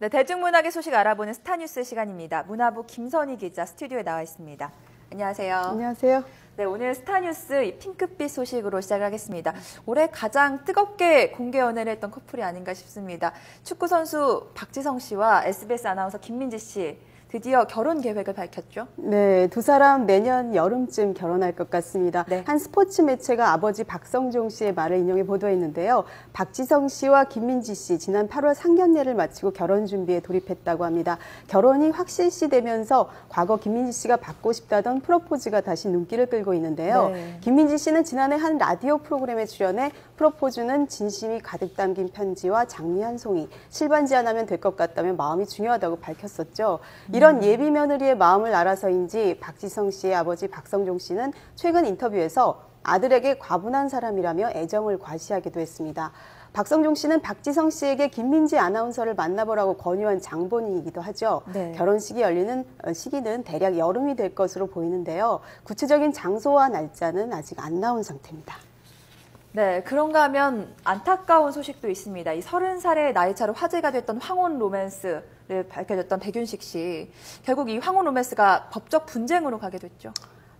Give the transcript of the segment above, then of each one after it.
네, 대중문학의 소식 알아보는 스타뉴스 시간입니다. 문화부 김선희 기자 스튜디오에 나와 있습니다. 안녕하세요. 안녕하세요. 네, 오늘 스타뉴스 이 핑크빛 소식으로 시작하겠습니다. 올해 가장 뜨겁게 공개 연애를 했던 커플이 아닌가 싶습니다. 축구선수 박지성 씨와 SBS 아나운서 김민지 씨. 드디어 결혼 계획을 밝혔죠? 네, 두 사람 내년 여름쯤 결혼할 것 같습니다. 네. 한 스포츠 매체가 아버지 박성종 씨의 말을 인용해 보도했는데요. 박지성 씨와 김민지 씨 지난 8월 상견례를 마치고 결혼 준비에 돌입했다고 합니다. 결혼이 확실시되면서 과거 김민지 씨가 받고 싶다던 프로포즈가 다시 눈길을 끌고 있는데요. 네. 김민지 씨는 지난해 한 라디오 프로그램에 출연해 프로포즈는 진심이 가득 담긴 편지와 장미 한 송이, 실반지 하나면 될 것 같다며 마음이 중요하다고 밝혔었죠. 이런 예비 며느리의 마음을 알아서인지 박지성 씨의 아버지 박성종 씨는 최근 인터뷰에서 아들에게 과분한 사람이라며 애정을 과시하기도 했습니다. 박성종 씨는 박지성 씨에게 김민지 아나운서를 만나보라고 권유한 장본인이기도 하죠. 네. 결혼식이 열리는 시기는 대략 여름이 될 것으로 보이는데요. 구체적인 장소와 날짜는 아직 안 나온 상태입니다. 네, 그런가 하면 안타까운 소식도 있습니다. 이 30살의 나이 차로 화제가 됐던 황혼 로맨스를 밝혀졌던 백윤식 씨. 결국 이 황혼 로맨스가 법적 분쟁으로 가게 됐죠.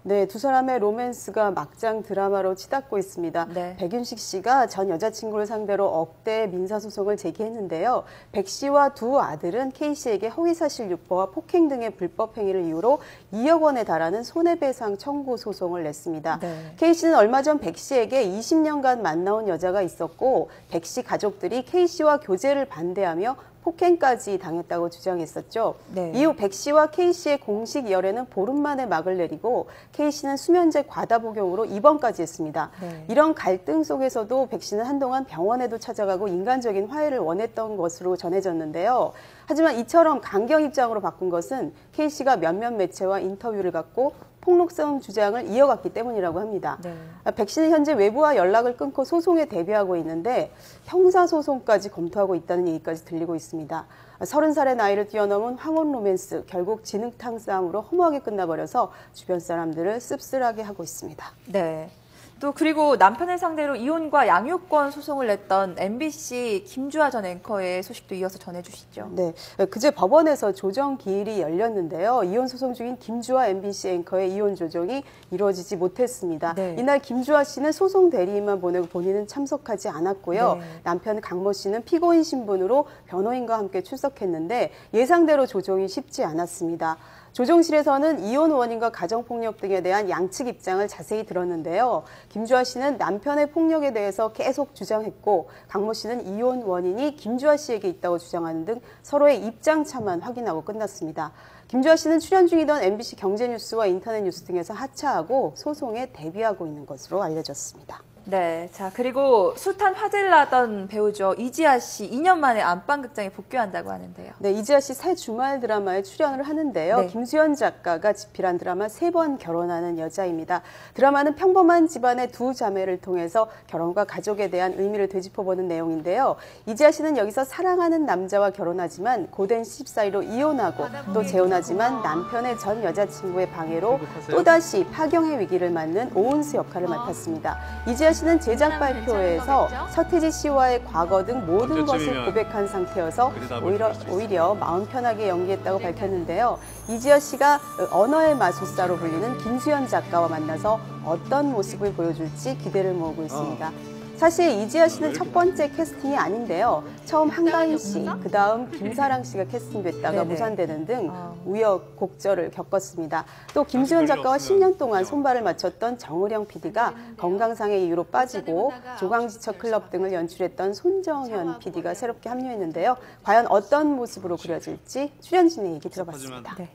네, 두 사람의 로맨스가 막장 드라마로 치닫고 있습니다. 네. 백윤식 씨가 전 여자친구를 상대로 억대 민사소송을 제기했는데요. 백 씨와 두 아들은 K 씨에게 허위사실 유포와 폭행 등의 불법 행위를 이유로 2억 원에 달하는 손해배상 청구 소송을 냈습니다. 네. K 씨는 얼마 전 백 씨에게 20년간 만나온 여자가 있었고 백 씨 가족들이 K 씨와 교제를 반대하며 폭행까지 당했다고 주장했었죠. 네. 이후 백 씨와 K 씨의 공식 열애는 보름 만에 막을 내리고 K 씨는 수면제 과다 복용으로 입원까지 했습니다. 네. 이런 갈등 속에서도 백 씨는 한동안 병원에도 찾아가고 인간적인 화해를 원했던 것으로 전해졌는데요. 하지만 이처럼 강경 입장으로 바꾼 것은 K 씨가 몇몇 매체와 인터뷰를 갖고 폭로성 주장을 이어갔기 때문이라고 합니다. 네. 백 씨는 현재 외부와 연락을 끊고 소송에 대비하고 있는데 형사소송까지 검토하고 있다는 얘기까지 들리고 있습니다. 30살의 나이를 뛰어넘은 황혼 로맨스, 결국 진흙탕 싸움으로 허무하게 끝나버려서 주변 사람들을 씁쓸하게 하고 있습니다. 네. 또 그리고 남편을 상대로 이혼과 양육권 소송을 냈던 MBC 김주하 전 앵커의 소식도 이어서 전해주시죠. 네, 그제 법원에서 조정 기일이 열렸는데요. 이혼 소송 중인 김주하 MBC 앵커의 이혼 조정이 이루어지지 못했습니다. 네. 이날 김주하 씨는 소송 대리인만 보내고 본인은 참석하지 않았고요. 네. 남편 강모 씨는 피고인 신분으로 변호인과 함께 출석했는데 예상대로 조정이 쉽지 않았습니다. 조정실에서는 이혼 원인과 가정폭력 등에 대한 양측 입장을 자세히 들었는데요. 김주하 씨는 남편의 폭력에 대해서 계속 주장했고 강모 씨는 이혼 원인이 김주하 씨에게 있다고 주장하는 등 서로의 입장차만 확인하고 끝났습니다. 김주하 씨는 출연 중이던 MBC 경제뉴스와 인터넷 뉴스 등에서 하차하고 소송에 대비하고 있는 것으로 알려졌습니다. 네, 자 그리고 숱한 화제를 낳았던 배우죠. 이지아 씨 2년 만에 안방극장에 복귀한다고 하는데요. 네, 이지아 씨 새 주말 드라마에 출연을 하는데요. 네. 김수현 작가가 집필한 드라마 3번 결혼하는 여자입니다. 드라마는 평범한 집안의 두 자매를 통해서 결혼과 가족에 대한 의미를 되짚어보는 내용인데요. 이지아 씨는 여기서 사랑하는 남자와 결혼하지만 고된 시집 사이로 이혼하고 또 재혼하지만 남편의 전 여자친구의 방해로 또다시 파경의 위기를 맞는 오은수 역할을 맡았습니다. 이지아 씨는 제작 발표회에서 서태지 씨와의 과거 등 모든 것을 고백한 상태여서 오히려 마음 편하게 연기했다고 밝혔는데요. 이지아 씨가 언어의 마술사로 불리는 김수현 작가와 만나서 어떤 모습을 보여줄지 기대를 모으고 있습니다. 사실 이지아 씨는 첫 번째 캐스팅이 아닌데요. 처음 한가인 씨, 그다음 김사랑 씨가 캐스팅됐다가 네네. 무산되는 등 우여곡절을 겪었습니다. 또 김수현 작가와 10년 동안 손발을 맞췄던 정우령 PD가 건강상의 이유로 빠지고 조강지처 클럽 등을 연출했던 손정현 PD가 새롭게 합류했는데요. 과연 어떤 모습으로 그려질지 출연진의 얘기 들어봤습니다. 네.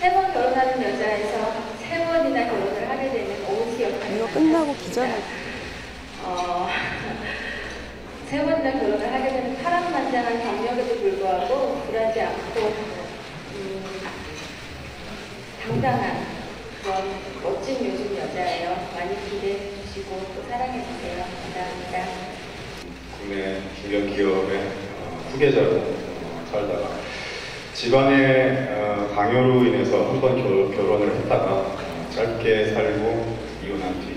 3번 결혼하는 여자에서 3번이나 결혼을 하게 되는 오은수 역할을 이거 끝나고 기자는 3번이나 결혼을 하게 되는 파란만장한 경력에도 불구하고 굴하지 않고 당당한 그런 멋진 요즘 여자예요. 많이 기대해 주시고 또 사랑해 주세요. 감사합니다. 국내 중견 기업의 후계자로 살다가 집안의 강요로 인해서 한 번 결혼을 했다가 짧게 살고 이혼한 뒤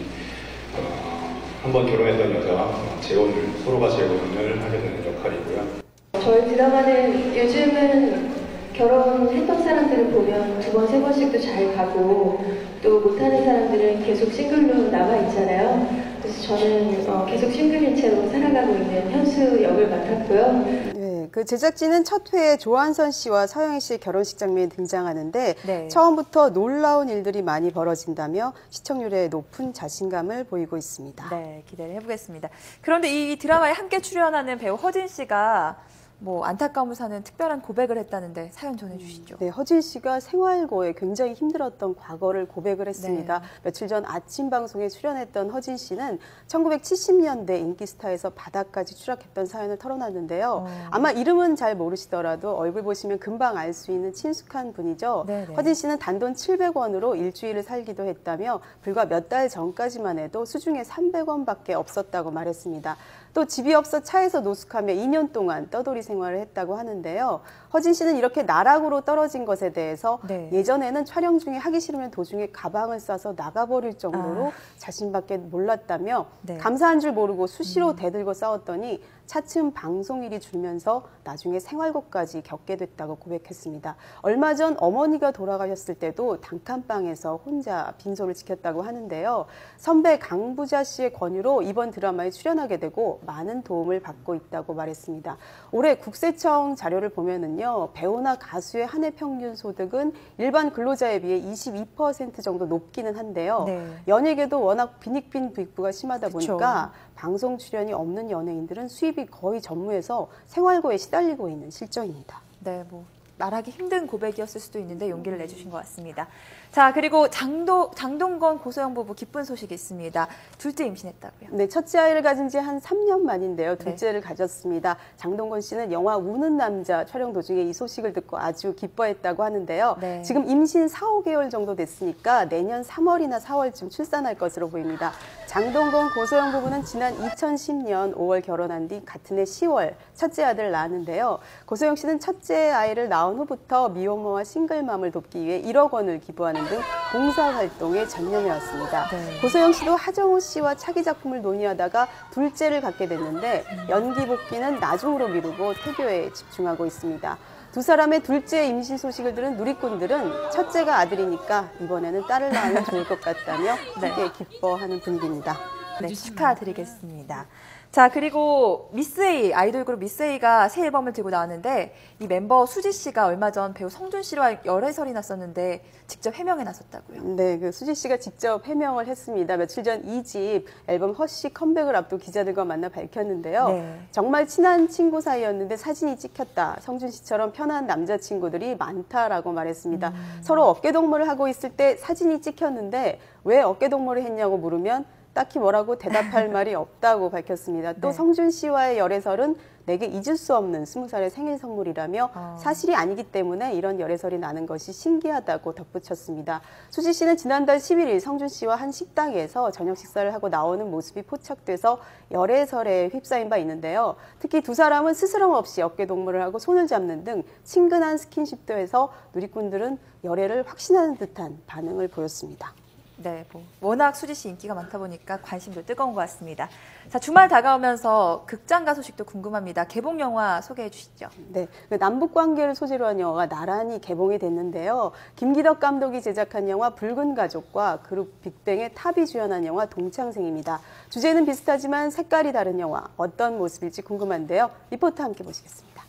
한 번 결혼했던 여자와 재혼을 서로가 재혼을 하게 되는 역할이고요. 저희 드라마는 요즘은 결혼했던 사람들을 보면 2번, 3번씩도 잘 가고 또 못하는 사람들은 계속 싱글로 남아있잖아요. 그래서 저는 계속 싱글인 채로 살아가고 있는 현수 역을 맡았고요. 네, 그 제작진은 첫 회에 조한선 씨와 서영애 씨의 결혼식 장면이 등장하는데 네. 처음부터 놀라운 일들이 많이 벌어진다며 시청률에 높은 자신감을 보이고 있습니다. 네, 기대를 해보겠습니다. 그런데 이 드라마에 함께 출연하는 배우 허진 씨가 뭐 안타까움을 사는 특별한 고백을 했다는데 사연 전해주시죠. 네, 허진 씨가 생활고에 굉장히 힘들었던 과거를 고백을 했습니다. 네. 며칠 전 아침 방송에 출연했던 허진 씨는 1970년대 인기 스타에서 바닥까지 추락했던 사연을 털어놨는데요. 아마 이름은 잘 모르시더라도 얼굴 보시면 금방 알 수 있는 친숙한 분이죠. 네네. 허진 씨는 단돈 700원으로 일주일을 살기도 했다며 불과 몇 달 전까지만 해도 수중에 300원밖에 없었다고 말했습니다. 또 집이 없어 차에서 노숙하며 2년 동안 떠돌이 생활을 했다고 하는데요. 허진 씨는 이렇게 나락으로 떨어진 것에 대해서 네. 예전에는 촬영 중에 하기 싫으면 도중에 가방을 싸서 나가버릴 정도로 자신밖에 몰랐다며 네. 감사한 줄 모르고 수시로 대들고 싸웠더니 차츰 방송일이 줄면서 나중에 생활고까지 겪게 됐다고 고백했습니다. 얼마 전 어머니가 돌아가셨을 때도 단칸방에서 혼자 빈소를 지켰다고 하는데요. 선배 강부자 씨의 권유로 이번 드라마에 출연하게 되고 많은 도움을 받고 있다고 말했습니다. 올해 국세청 자료를 보면은요, 배우나 가수의 한 해 평균 소득은 일반 근로자에 비해 22% 정도 높기는 한데요. 네. 연예계도 워낙 빈익빈 부익부가 심하다 그쵸. 보니까 방송 출연이 없는 연예인들은 수입이 거의 전무해서 생활고에 시달리고 있는 실정입니다. 네, 뭐 말하기 힘든 고백이었을 수도 있는데 용기를 내주신 것 같습니다. 자, 그리고 장동건 고소영 부부 기쁜 소식이 있습니다. 둘째 임신했다고요. 네, 첫째 아이를 가진 지 한 3년 만인데요. 둘째를 가졌습니다. 장동건 씨는 영화 우는 남자 촬영 도중에 이 소식을 듣고 아주 기뻐했다고 하는데요. 네. 지금 임신 4, 5개월 정도 됐으니까 내년 3월이나 4월쯤 출산할 것으로 보입니다. 장동건 고소영 부부는 지난 2010년 5월 결혼한 뒤 같은 해 10월 첫째 아들을 낳았는데요. 고소영 씨는 첫째 아이를 낳은 후부터 미혼모와 싱글맘을 돕기 위해 1억 원을 기부하는 등 봉사활동에 전념해왔습니다. 네. 고소영 씨도 하정우 씨와 차기 작품을 논의하다가 둘째를 갖게 됐는데 연기 복귀는 나중으로 미루고 태교에 집중하고 있습니다. 두 사람의 둘째 임신 소식을 들은 누리꾼들은 첫째가 아들이니까 이번에는 딸을 낳으면 좋을 것 같다며 크게 기뻐하는 분위기입니다. 네, 축하드리겠습니다. 자, 그리고 미스 A, 아이돌 그룹 미스 A가 새 앨범을 들고 나왔는데 이 멤버 수지 씨가 얼마 전 배우 성준 씨와 열애설이 났었는데 직접 해명에 나섰다고요. 네, 그 수지 씨가 직접 해명을 했습니다. 며칠 전 2집 앨범 허쉬 컴백을 앞두고 기자들과 만나 밝혔는데요. 네. 정말 친한 친구 사이였는데 사진이 찍혔다. 성준 씨처럼 편한 남자친구들이 많다라고 말했습니다. 서로 어깨동무를 하고 있을 때 사진이 찍혔는데 왜 어깨동무를 했냐고 물으면 딱히 뭐라고 대답할 말이 없다고 밝혔습니다. 또 네. 성준 씨와의 열애설은 내게 잊을 수 없는 20살의 생일 선물이라며 사실이 아니기 때문에 이런 열애설이 나는 것이 신기하다고 덧붙였습니다. 수지 씨는 지난달 11일 성준 씨와 한 식당에서 저녁 식사를 하고 나오는 모습이 포착돼서 열애설에 휩싸인 바 있는데요. 특히 두 사람은 스스럼 없이 어깨동무를 하고 손을 잡는 등 친근한 스킨십도 해서 누리꾼들은 열애를 확신하는 듯한 반응을 보였습니다. 네, 뭐 워낙 수지 씨 인기가 많다 보니까 관심도 뜨거운 것 같습니다. 자, 주말 다가오면서 극장가 소식도 궁금합니다. 개봉 영화 소개해 주시죠. 네, 남북 관계를 소재로 한 영화가 나란히 개봉이 됐는데요. 김기덕 감독이 제작한 영화 붉은 가족과 그룹 빅뱅의 탑이 주연한 영화 동창생입니다. 주제는 비슷하지만 색깔이 다른 영화, 어떤 모습일지 궁금한데요. 리포터 함께 보시겠습니다.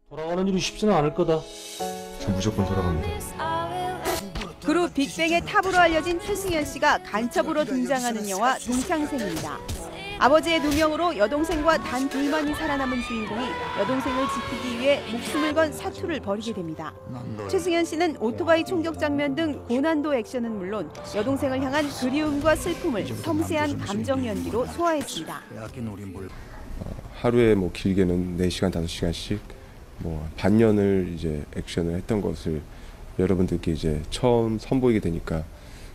돌아가는 일이 쉽지는 않을 거다. 전 무조건 돌아갑니다. 그룹 빅뱅의 탑으로 알려진 최승현 씨가 간첩으로 등장하는 영화 동창생입니다. 아버지의 누명으로 여동생과 단 둘만이 살아남은 주인공이 여동생을 지키기 위해 목숨을 건 사투를 벌이게 됩니다. 최승현 씨는 오토바이 총격 장면 등 고난도 액션은 물론 여동생을 향한 그리움과 슬픔을 섬세한 감정 연기로 소화했습니다. 하루에 뭐 길게는 4시간, 5시간씩 뭐 반년을 이제 액션을 했던 것을 여러분들께 이제 처음 선보이게 되니까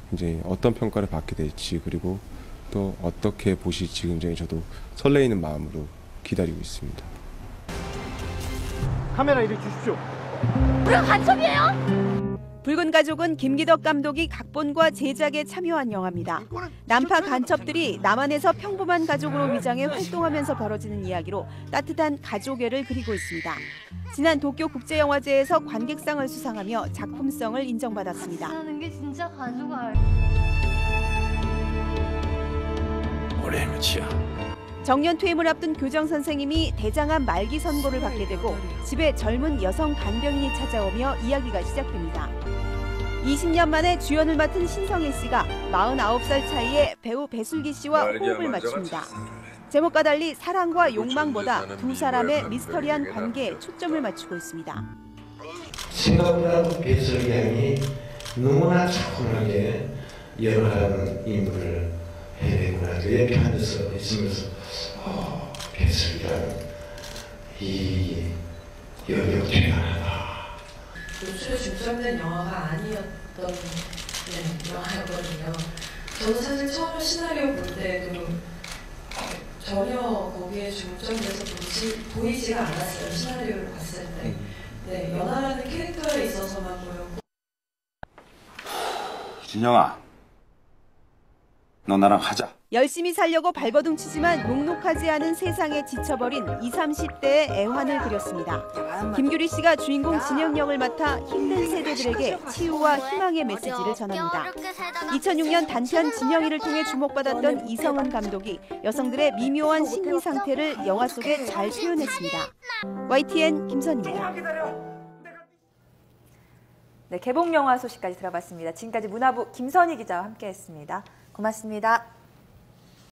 굉장히 어떤 평가를 받게 될지 그리고 또 어떻게 보실지 굉장히 저도 설레이는 마음으로 기다리고 있습니다. 카메라 이리 주십시오. 우리가 간첩이에요? 붉은 가족은 김기덕 감독이 각본과 제작에 참여한 영화입니다. 남파 간첩들이 남한에서 평범한 가족으로 위장해 활동하면서 벌어지는 이야기로 따뜻한 가족애를 그리고 있습니다. 지난 도쿄국제영화제에서 관객상을 수상하며 작품성을 인정받았습니다. 하는 게 진짜 가족알. 올해 몇이야? 정년 퇴임을 앞둔 교장 선생님이 대장암 말기 선고를 받게 되고 집에 젊은 여성 간병인이 찾아오며 이야기가 시작됩니다. 20년 만에 주연을 맡은 신성애 씨가 49살 차이에 배우 배슬기 씨와 호흡을 맞춥니다. 제목과 달리 사랑과 욕망보다 두 사람의 미스터리한 관계에 초점을 맞추고 있습니다. 생각보다 배슬기 양이 너무나 차분하게 여러 가지 인물을 해내구나. 옆에 앉아서 있으면서 배슬기 양 이 여력 대단하다. 노출에 중점된 영화가 아니었던 영화였거든요. 저는 사실 처음에 시나리오 볼 때도 전혀 거기에 중점돼서 보이지가 않았어요. 시나리오를 봤을 때. 네, 연하라는 캐릭터에 있어서만 보였고. 진영아, 너 나랑 하자. 열심히 살려고 발버둥 치지만 녹록하지 않은 세상에 지쳐버린 20, 30대의 애환을 그렸습니다. 김규리 씨가 주인공 진영 역을 맡아 힘든 세대들에게 치유와 희망의 메시지를 전합니다. 2006년 단편 진영이를 통해 주목받았던 이성은 감독이 여성들의 미묘한 심리 상태를 영화 속에 잘 표현했습니다. YTN 김선입니다. 네, 개봉 영화 소식까지 들어봤습니다. 지금까지 문화부 김선희 기자와 함께했습니다. 고맙습니다.